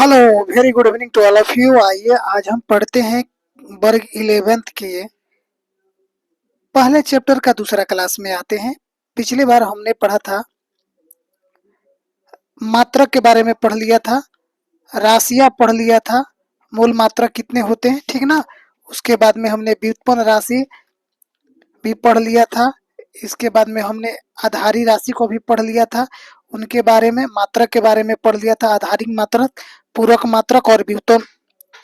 Hello, very good evening to all of you. आइए आज हम पढ़ते हैं वर्ग 11th के पहले चैप्टर का दूसरा क्लास में आते हैं। पिछली बार हमने पढ़ा था, मात्रक के बारे में पढ़ लिया था, राशियां पढ़ लिया था, मूल मात्रक कितने होते हैं, ठीक ना। उसके बाद में हमने व्युत्पन्न राशि भी पढ़ लिया था। इसके बाद में हमने आधारी राशि को भी पढ़ लिया था। उनके बारे में मात्रक के बारे में पढ़ लिया था, आधारिक मात्रक, पूरक मात्रक और व्युत्पन्न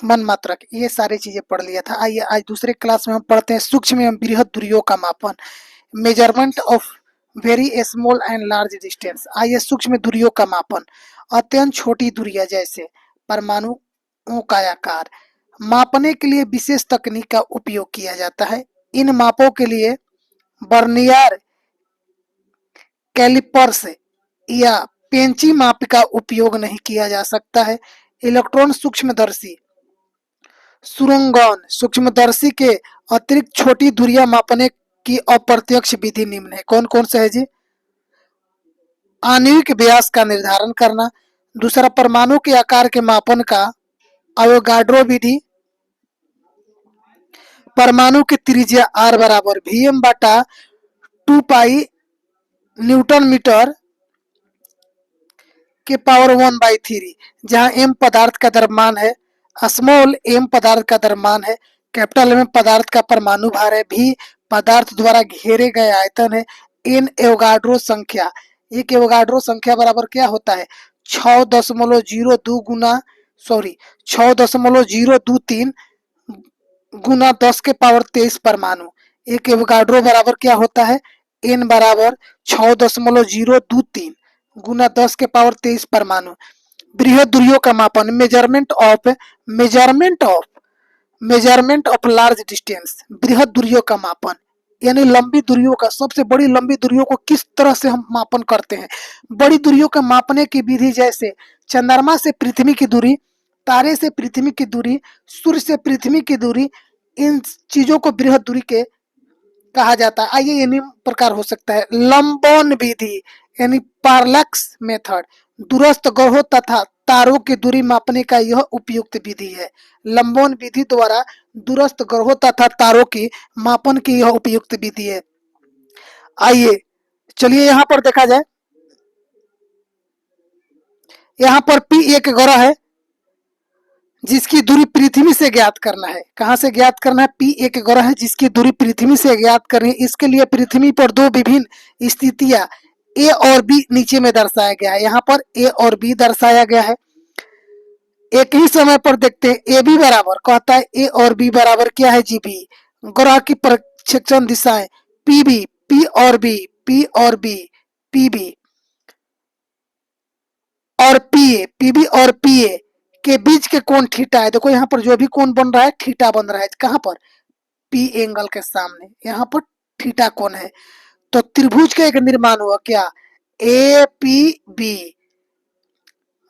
मन मात्रक, ये सारी चीजें पढ़ लिया था। आइए आज दूसरे क्लास में हम पढ़ते हैं सूक्ष्म एवं बृहद दूरियों का मापन, measurement of very small and large distance. आइए सूक्ष्म दूरियों का मापन, अत्यंत छोटी दूरियां जैसे परमाणुओं का आकार मापने के लिए विशेष तकनीक का उपयोग किया जाता है। इन मापों के लिए बर्नियर कैलिपर्स या पेंची माप का उपयोग नहीं किया जा सकता है। इलेक्ट्रॉन सूक्ष्मदर्शी सुरंगन सूक्ष्मदर्शी के अतिरिक्त छोटी दूरियां मापने की अप्रत्यक्ष विधि निम्न है। कौन कौन से है जी? आणविक व्यास का निर्धारण करना, दूसरा परमाणु के आकार के मापन का अवोगाड्रो विधि, परमाणु की त्रिज्या r बराबर Vm बटा 2 पाई न्यूटन मीटर के पावर 1/3, जहां m पदार्थ का द्रव्यमान है, स्मॉल m पदार्थ का द्रव्यमान है, कैपिटल M पदार्थ का परमाणु भार है, v पदार्थ द्वारा घेरे गए आयतन है, n एवोगाड्रो संख्या, एक एवोगाड्रो संख्या बराबर क्या होता है 6.02 गुना 6.023 गुना 10 के पावर 23 परमाणु। एक एवोगाड्रो बराबर क्या होता है n बराबर 6.023 गुना 10 के पावर 23 परमाणु। बृहद दूरियों का मापन, मेजरमेंट ऑफ लार्ज डिस्टेंस, बृहद दूरियों का मापन यानी लंबी दूरियों का, सबसे बड़ी लंबी दूरियों को किस तरह से हम मापन करते हैं। बड़ी दूरियों का मापने की विधि जैसे चंद्रमा से पृथ्वी की दूरी, तारे से पृथ्वी की दूरी, सूर्य से पृथ्वी की दूरी, इन चीजों को बृहद दूरी के कहा जाता है। आइए ये निम्न प्रकार हो सकता है। लंबन विधि यानी पार्लक्स मेथड, दूरस्थ ग्रहों तथा तारों की दूरी मापने का यह उपयुक्त विधि है। लंबन विधि द्वारा दूरस्थ ग्रहों तथा तारों की मापन की यह उपयुक्त विधि है। आइए चलिए यहाँ पर देखा जाए, यहाँ पर P एक ग्रह है जिसकी दूरी पृथ्वी से ज्ञात करना है। कहाँ से ज्ञात करना है? P एक ग्रह है जिसकी दूरी पृथ्वी से ज्ञात करनी है। इसके लिए पृथ्वी पर दो विभिन्न स्थितियां A और B नीचे में दर्शाया गया है। यहाँ पर A और B दर्शाया गया है। एक ही समय पर देखते हैं ए बी बराबर कहता है ए और बी बराबर क्या है जी बी। ग्रह की प्रक्षेपण दिशाएं पी बी, पी और बी, पी और बी, पी बी और पी ए, पी बी और पी ए के बीच के कोण थीटा है। देखो यहाँ पर जो भी कोण बन रहा है थीटा बन रहा है। कहाँ पर? पी एंगल के सामने, यहाँ पर थीटा कोण है। तो त्रिभुज का एक निर्माण हुआ क्या? ए पी बी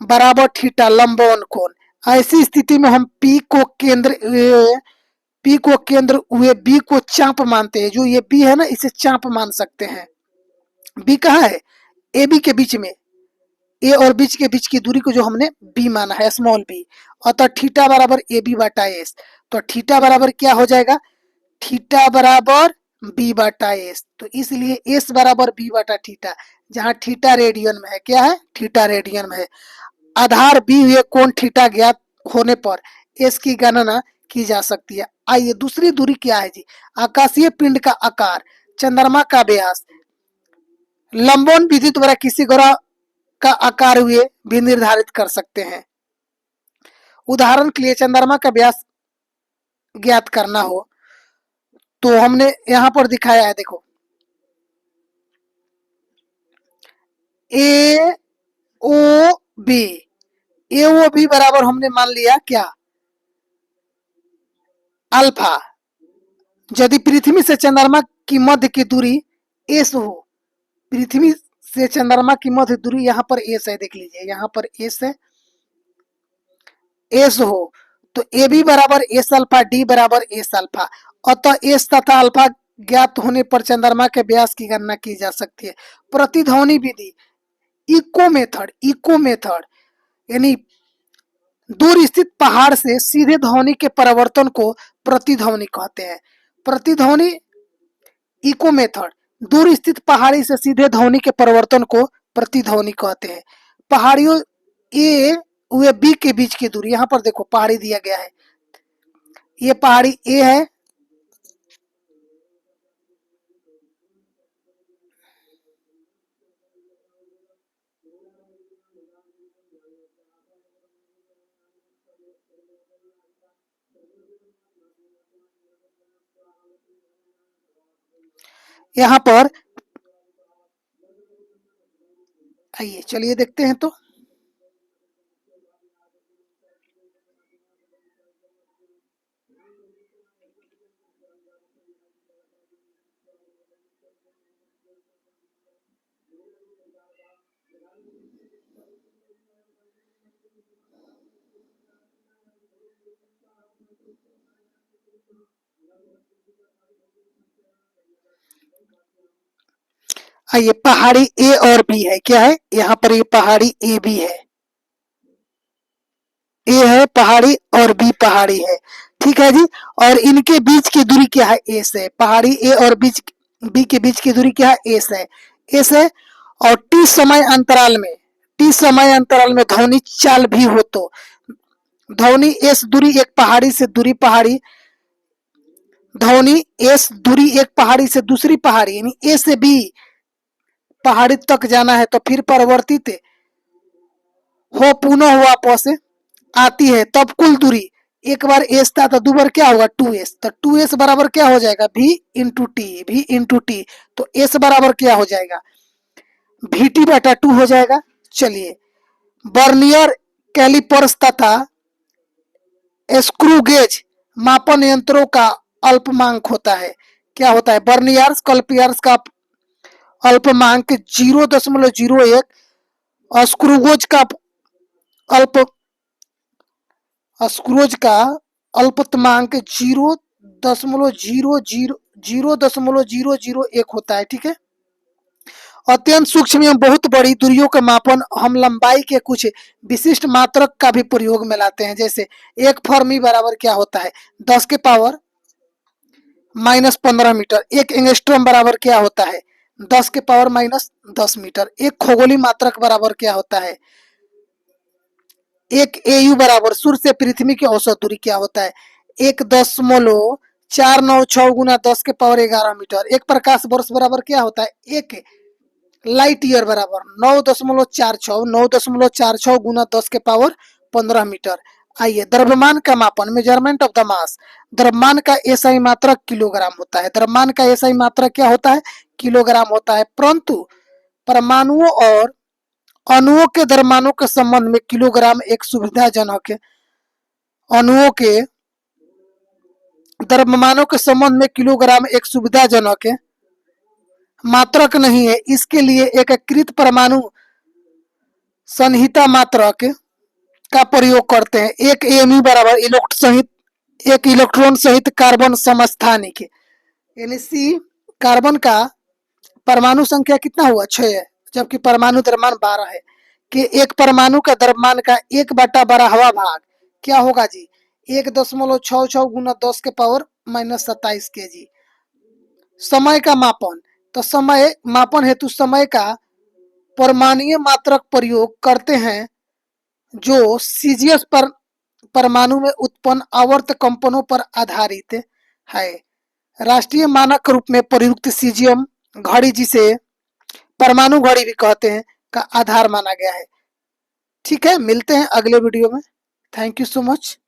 बराबर थीटा लंबन कोण। ऐसी स्थिति में हम P को केंद्र हुए B को चाप मानते हैं। जो ये B है ना, इसे चाप मान सकते हैं। B कहाँ है? ए बी के बीच में, ए और बीच के बीच की दूरी को जो हमने B माना है, स्मॉल b, अतः थीटा बराबर ए बी बटा एस। तो थीटा बराबर क्या हो जाएगा? थीटा बराबर b बटा एस। तो इसलिए एस बराबर b बटा थीटा, जहां थीटा रेडियन में है। क्या है? थीटा रेडियन में है। आधार बी हुए कोण थीटा ज्ञात होने पर एस की गणना की जा सकती है। आइए दूसरी दूरी क्या है जी? आकाशीय पिंड का आकार, चंद्रमा का व्यास, लंबन विधि द्वारा किसी ग्रह का आकार हुए भी निर्धारित कर सकते हैं। उदाहरण के लिए चंद्रमा का व्यास ज्ञात करना हो तो हमने यहां पर दिखाया है, देखो ए ओ बी, ए ओ बी बराबर हमने मान लिया क्या? अल्फा। यदि पृथ्वी से चंद्रमा की मध्य की दूरी एस हो, पृथ्वी से चंद्रमा की मध्य दूरी यहाँ पर एस है, देख लीजिए यहाँ पर एस है, एस हो तो ए बी बराबर एस अल्फा, डी बराबर एस अल्फा। अतः एस तथा अल्फा ज्ञात होने पर चंद्रमा के व्यास की गणना की जा सकती है। प्रतिध्वनि विधि, इको मेथड यानी दूर स्थित पहाड़ से सीधे ध्वनि के परिवर्तन को प्रतिध्वनि कहते हैं। प्रतिध्वनि इको मेथड, दूर स्थित पहाड़ी से सीधे ध्वनि के परिवर्तन को प्रतिध्वनि कहते हैं। पहाड़ियों ए व बी के बीच की दूरी, यहाँ पर देखो पहाड़ी दिया गया है, ये पहाड़ी ए है, यहाँ पर आइए चलिए देखते हैं। तो आइए पहाड़ी ए और बी है, क्या है यहाँ पर, ये पहाड़ी ए बी है, ए है पहाड़ी और बी पहाड़ी है, ठीक है जी। और इनके बीच की दूरी क्या है, एस है। पहाड़ी ए और बीच बी के बीच की दूरी क्या है, एस है, एस है। और टी समय अंतराल में ध्वनि चाल भी हो तो ध्वनि एस दूरी एक पहाड़ी से दूरी पहाड़ी, ध्वनि एस दूरी एक पहाड़ी से दूसरी पहाड़ी यानी ए से बी पहाड़ी तक जाना है तो फिर परिवर्तित हो पुनः वापस आती है, तब कुल दूरी, एक बार एस था तो दो बार क्या होगा 2s, तो 2s बराबर क्या हो जाएगा v इंटू टी। तो s बराबर क्या हो जाएगा vt/2 हो जाएगा। चलिए, बर्नियर कैलिपर्स तथा स्क्रू गेज मापन यंत्रों का अल्पमांक होता है। क्या होता है, बर्नियर्स कैलिपर्स का अल्पमांक 0.01, स्क्रूगेज का अल्प स्क्रूज का अल्पतमांक 0.0001 होता है, ठीक है। अत्यंत सूक्ष्म एवं बहुत बड़ी दूरियों का मापन हम लंबाई के कुछ विशिष्ट मात्रक का भी प्रयोग में लाते हैं। जैसे एक फर्मी बराबर क्या होता है 10⁻⁻15 मीटर, एक एंगस्ट्रॉम बराबर क्या होता है 10⁻⁻10 मीटर, एक खगोलीय मात्रक बराबर क्या होता है, एक एयू बराबर सूर्य से पृथ्वी की औसत दूरी क्या होता है 1.496 × 10⁻11 मीटर, एक प्रकाश वर्ष बराबर क्या होता है, एक लाइट ईयर बराबर 9.46 × 10⁻15 मीटर। आइए, द्रव्यमान का मापन, मेजरमेंट ऑफ द मास, द्रव्यमान का एसआई मात्रक किलोग्राम होता है। द्रव्यमान का एसआई मात्रक क्या होता है, किलोग्राम होता है। परंतु परमाणुओं और अणुओं के द्रव्यमानों के संबंध में किलोग्राम एक सुविधाजनक है। अणुओं के द्रव्यमानों के संबंध में किलोग्राम एक सुविधाजनक है, मात्रक नहीं है। इसके लिए एकीकृत परमाणु संहिता मात्रक का प्रयोग करते हैं। एक एमयू बराबर एक इलेक्ट्रॉन सहित कार्बन समस्थानिक, यानी सी, कार्बन का परमाणु संख्या कितना हुआ 6 है, जबकि परमाणु द्रव्यमान 12 है, कि एक परमाणु का द्रव्यमान का 1/12वां भाग क्या होगा जी 1.66 × 10⁻⁻27 kg। समय का मापन, तो समय मापन हेतु समय का परमाणुीय मात्रक प्रयोग करते हैं जो सीजियस पर परमाणु में उत्पन्न आवर्त कंपनों पर आधारित है। राष्ट्रीय मानक रूप में प्रयुक्त सीजियम घड़ी, जिसे परमाणु घड़ी भी कहते हैं, का आधार माना गया है। ठीक है, मिलते हैं अगले वीडियो में। Thank you so much.